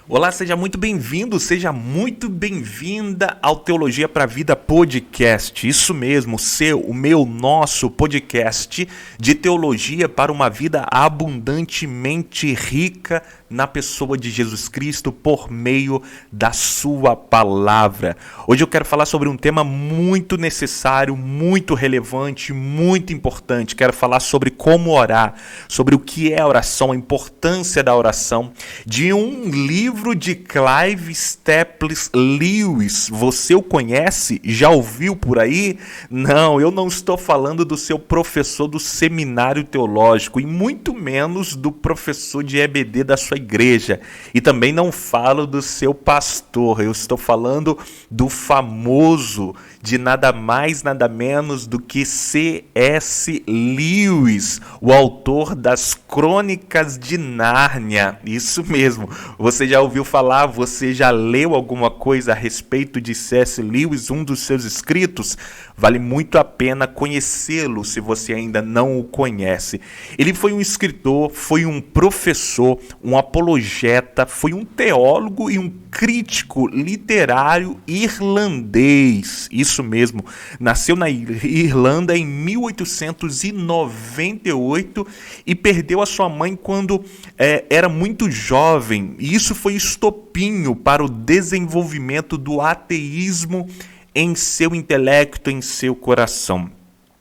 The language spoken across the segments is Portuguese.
Olá, seja muito bem-vindo, seja muito bem-vinda ao Teologia para a Vida Podcast. Isso mesmo, o meu, nosso podcast de teologia para uma vida abundantemente rica na pessoa de Jesus Cristo por meio da sua palavra. Hoje eu quero falar sobre um tema muito necessário, muito relevante, muito importante. Quero falar sobre como orar, sobre o que é a oração, a importância da oração, de um livro de Clive Staples Lewis. Você o conhece? Já ouviu por aí? Não, eu não estou falando do seu professor do seminário teológico e muito menos do professor de EBD da sua igreja. E também não falo do seu pastor. Eu estou falando do famoso, de nada mais, nada menos do que C.S. Lewis, o autor das Crônicas de Nárnia. Isso mesmo. Você já ouviu falar, você já leu alguma coisa a respeito de C.S. Lewis, um dos seus escritos? Vale muito a pena conhecê-lo se você ainda não o conhece. Ele foi um escritor, foi um professor, um apologeta, foi um teólogo e um crítico literário irlandês. Isso mesmo, nasceu na Irlanda em 1898 e perdeu a sua mãe quando era muito jovem. E isso foi estopinho para o desenvolvimento do ateísmo em seu intelecto, em seu coração.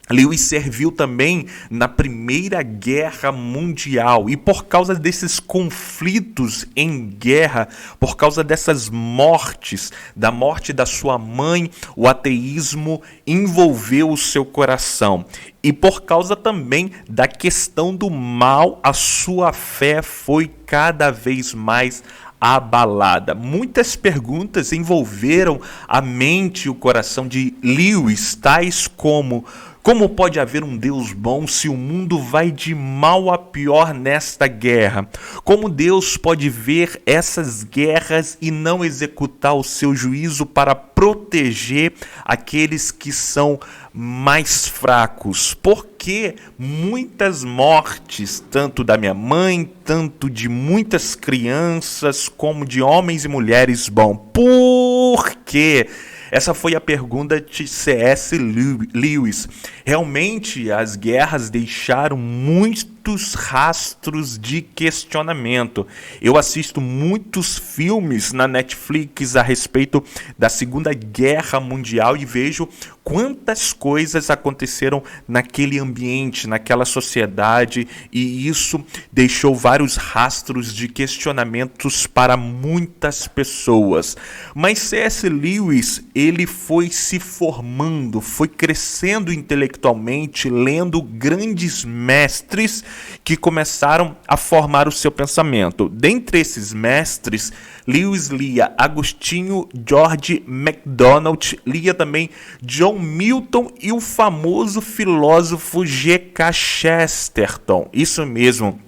Lewis serviu também na Primeira Guerra Mundial e por causa desses conflitos em guerra, por causa dessas mortes, da morte da sua mãe, o ateísmo envolveu o seu coração. E por causa também da questão do mal, a sua fé foi cada vez mais abalada. Muitas perguntas envolveram a mente e o coração de Lewis, tais como: como pode haver um Deus bom se o mundo vai de mal a pior nesta guerra? Como Deus pode ver essas guerras e não executar o seu juízo para proteger aqueles que são mais fracos? Por que muitas mortes, tanto da minha mãe, tanto de muitas crianças, como de homens e mulheres? Bom, por quê? Essa foi a pergunta de C.S. Lewis. Realmente, as guerras deixaram muitos rastros de questionamento. Eu assisto muitos filmes na Netflix a respeito da Segunda Guerra Mundial e vejo quantas coisas aconteceram naquele ambiente, naquela sociedade, e isso deixou vários rastros de questionamentos para muitas pessoas. Mas C.S. Lewis, ele foi se formando, foi crescendo intelectualmente, lendo grandes mestres que começaram a formar o seu pensamento. Dentre esses mestres, Lewis lia Agostinho, George MacDonald, lia também John Milton e o famoso filósofo G.K. Chesterton. Isso mesmo,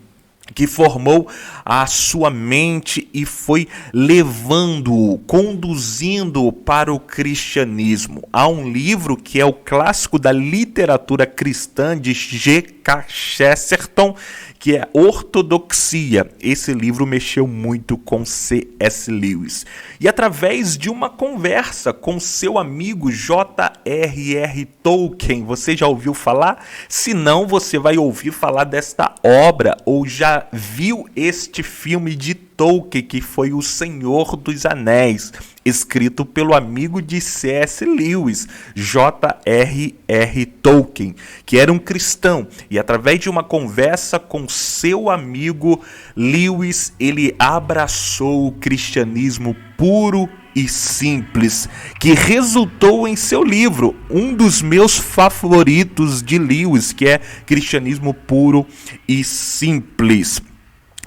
que formou a sua mente e foi levando-o, conduzindo-o para o cristianismo. Há um livro que é o clássico da literatura cristã de G.K. Chesterton, que é Ortodoxia. Esse livro mexeu muito com C.S. Lewis. E através de uma conversa com seu amigo J.R.R. Tolkien, você já ouviu falar? Se não, você vai ouvir falar desta obra ou já viu este filme de Tolkien, que foi O Senhor dos Anéis, escrito pelo amigo de C.S. Lewis, J.R.R. Tolkien, que era um cristão. E através de uma conversa com seu amigo, Lewis, ele abraçou o cristianismo puro e simples, que resultou em seu livro, um dos meus favoritos de Lewis, que é Cristianismo Puro e Simples.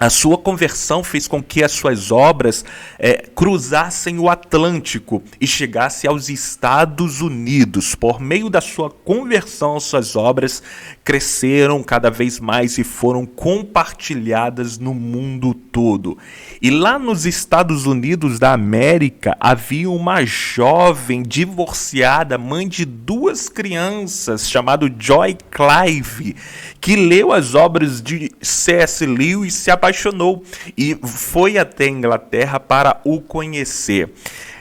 A sua conversão fez com que as suas obras cruzassem o Atlântico e chegassem aos Estados Unidos. Por meio da sua conversão, suas obras cresceram cada vez mais e foram compartilhadas no mundo todo. E lá nos Estados Unidos da América, havia uma jovem divorciada, mãe de 2 crianças, chamada Joy Clive, que leu as obras de C.S. Lewis e se apaixonou apaixonou e foi até a Inglaterra para o conhecer.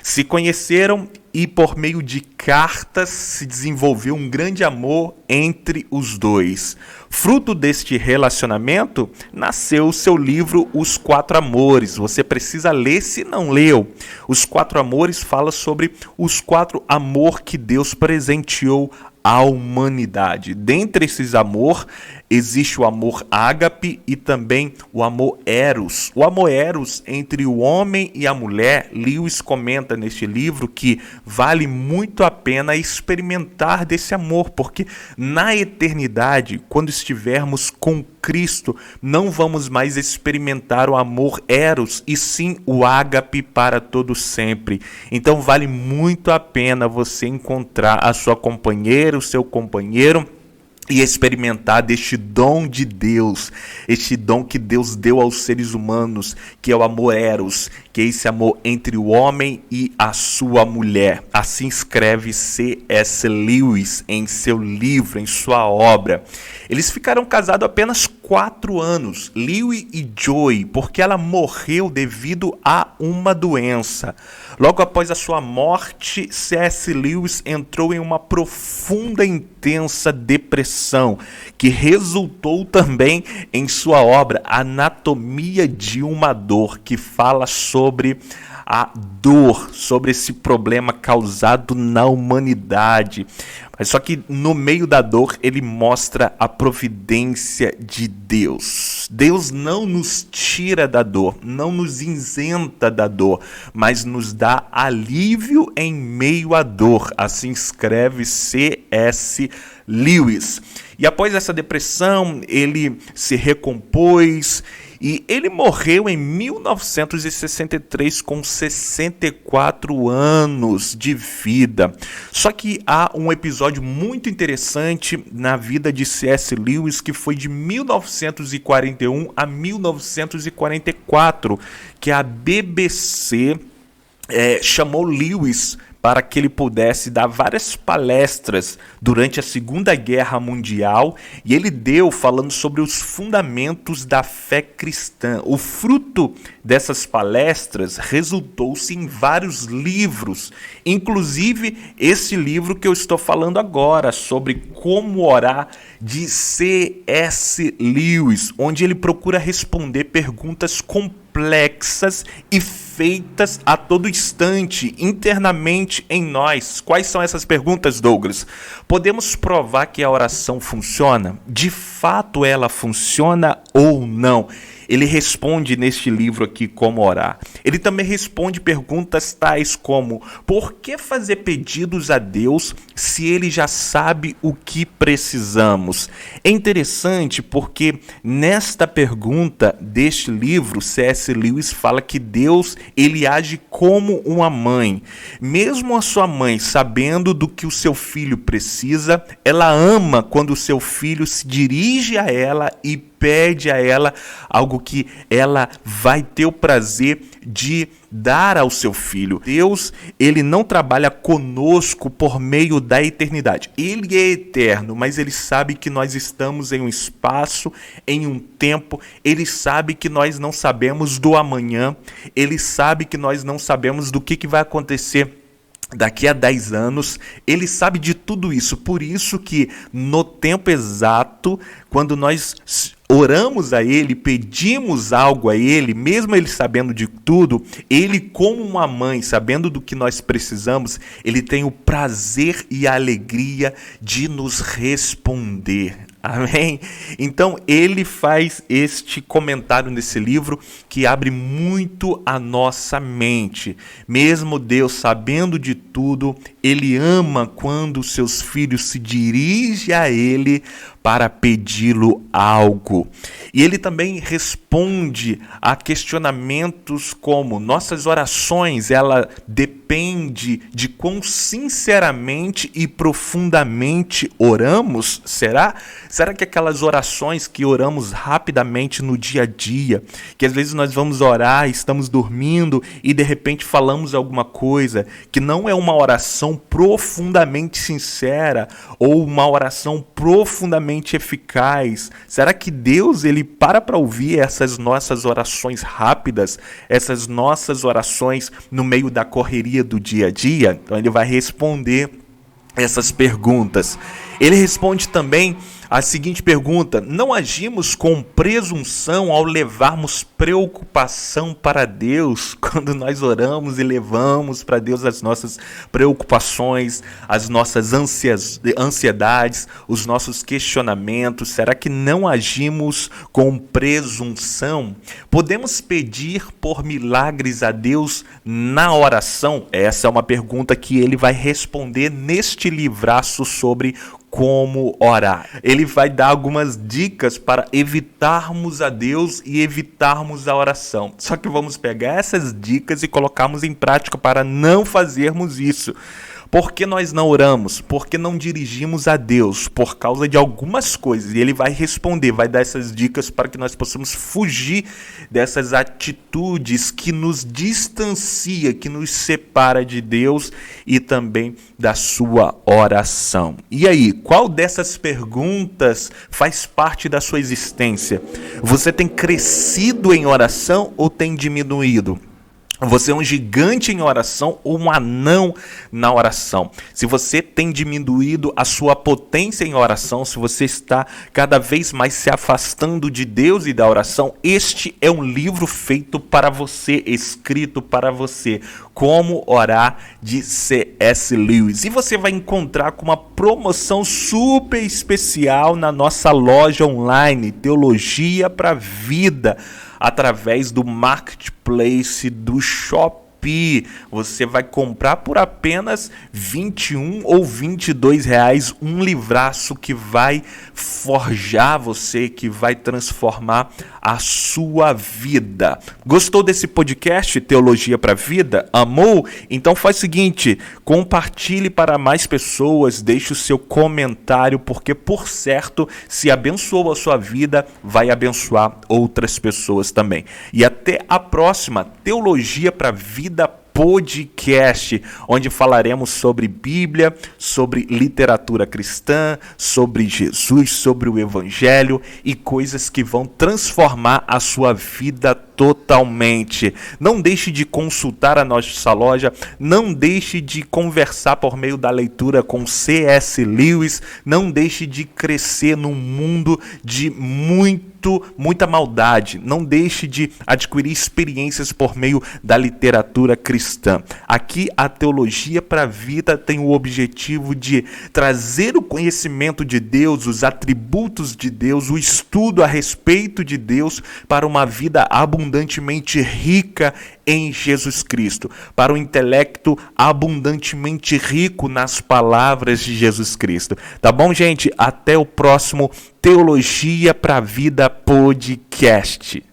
Se conheceram e por meio de cartas se desenvolveu um grande amor entre os dois. Fruto deste relacionamento, nasceu o seu livro Os Quatro Amores. Você precisa ler se não leu. Os Quatro Amores fala sobre os quatro amor que Deus presenteou à humanidade. Dentre esses amor, existe o amor ágape e também o amor eros. O amor eros entre o homem e a mulher, Lewis comenta neste livro que vale muito a pena experimentar desse amor, porque na eternidade, quando estivermos com Cristo, não vamos mais experimentar o amor eros, e sim o ágape para todo sempre. Então vale muito a pena você encontrar a sua companheira, o seu companheiro, e experimentar deste dom de Deus, este dom que Deus deu aos seres humanos, que é o amor eros, que é esse amor entre o homem e a sua mulher. Assim escreve C.S. Lewis em seu livro, em sua obra. Eles ficaram casados apenas 4 anos, Lewis e Joy, porque ela morreu devido a uma doença. Logo após a sua morte, C.S. Lewis entrou em uma profunda e intensa depressão, que resultou também em sua obra Anatomia de uma Dor, que fala sobre a dor, sobre esse problema causado na humanidade. Mas só que no meio da dor ele mostra a providência de Deus. Deus não nos tira da dor, não nos isenta da dor, mas nos dá alívio em meio à dor. Assim escreve C.S. Lewis. E após essa depressão, ele se recompôs e ele morreu em 1963 com 64 anos de vida. Só que há um episódio muito interessante na vida de C.S. Lewis, que foi de 1941 a 1944, que a BBC chamou Lewis para que ele pudesse dar várias palestras durante a Segunda Guerra Mundial, e ele deu falando sobre os fundamentos da fé cristã. O fruto dessas palestras resultou-se em vários livros, inclusive esse livro que eu estou falando agora, sobre como orar, de C.S. Lewis, onde ele procura responder perguntas complexas e feitas a todo instante, internamente em nós. Quais são essas perguntas, Douglas? Podemos provar que a oração funciona? De fato ela funciona ou não? Ele responde neste livro aqui como orar. Ele também responde perguntas tais como: por que fazer pedidos a Deus se Ele já sabe o que precisamos? É interessante porque nesta pergunta deste livro, C.S. Lewis fala que Deus, ele age como uma mãe. Mesmo a sua mãe sabendo do que o seu filho precisa, ela ama quando o seu filho se dirige a ela e pede a ela algo que ela vai ter o prazer de dar ao seu filho. Deus, ele não trabalha conosco por meio da eternidade. Ele é eterno, mas ele sabe que nós estamos em um espaço, em um tempo. Ele sabe que nós não sabemos do amanhã. Ele sabe que nós não sabemos do que vai acontecer daqui a 10 anos. Ele sabe de tudo isso. Por isso que no tempo exato, quando nós oramos a Ele, pedimos algo a Ele, mesmo Ele sabendo de tudo, Ele, como uma mãe, sabendo do que nós precisamos, Ele tem o prazer e a alegria de nos responder. Amém? Então, ele faz este comentário nesse livro que abre muito a nossa mente. Mesmo Deus sabendo de tudo, ele ama quando seus filhos se dirigem a ele para pedi-lo algo. E ele também responde a questionamentos como: nossas orações, ela depende de quão sinceramente e profundamente oramos? Será? Será que aquelas orações que oramos rapidamente no dia a dia, que às vezes nós vamos orar, estamos dormindo e de repente falamos alguma coisa que não é uma oração profundamente sincera ou uma oração profundamente eficaz? Será que Deus ele para ouvir essas nossas orações rápidas, essas nossas orações no meio da correria do dia a dia? Então ele vai responder essas perguntas. Ele responde também a seguinte pergunta: não agimos com presunção ao levarmos preocupação para Deus quando nós oramos e levamos para Deus as nossas preocupações, as nossas ansiedades, os nossos questionamentos? Será que não agimos com presunção? Podemos pedir por milagres a Deus na oração? Essa é uma pergunta que ele vai responder neste livraço sobre como orar. Ele vai dar algumas dicas para evitarmos a Deus e evitarmos a oração. Só que vamos pegar essas dicas e colocarmos em prática para não fazermos isso. Por que nós não oramos? Por que não dirigimos a Deus? Por causa de algumas coisas. E ele vai responder, vai dar essas dicas para que nós possamos fugir dessas atitudes que nos distancia, que nos separa de Deus e também da sua oração. E aí, qual dessas perguntas faz parte da sua existência? Você tem crescido em oração ou tem diminuído? Você é um gigante em oração ou um anão na oração? Se você tem diminuído a sua potência em oração, se você está cada vez mais se afastando de Deus e da oração, este é um livro feito para você, escrito para você. Como Orar, de C.S. Lewis. E você vai encontrar com uma promoção super especial na nossa loja online, Teologia para Vida, através do Marketplace do Shopee. Você vai comprar por apenas R$21 ou R$22 um livraço que vai forjar você, que vai transformar a sua vida. Gostou desse podcast Teologia para a Vida? Amou? Então faz o seguinte, compartilhe para mais pessoas, deixe o seu comentário, porque por certo, se abençoou a sua vida, vai abençoar outras pessoas também. E até a próxima Teologia para a Vida podcast, onde falaremos sobre Bíblia, sobre literatura cristã, sobre Jesus, sobre o Evangelho e coisas que vão transformar a sua vida totalmente. Não deixe de consultar a nossa loja, não deixe de conversar por meio da leitura com C.S. Lewis, não deixe de crescer num mundo de muita maldade, não deixe de adquirir experiências por meio da literatura cristã. Aqui a Teologia para a Vida tem o objetivo de trazer o conhecimento de Deus, os atributos de Deus, o estudo a respeito de Deus para uma vida abundantemente rica em Jesus Cristo, para o intelecto abundantemente rico nas palavras de Jesus Cristo. Tá bom, gente? Até o próximo Teologia para a Vida podcast.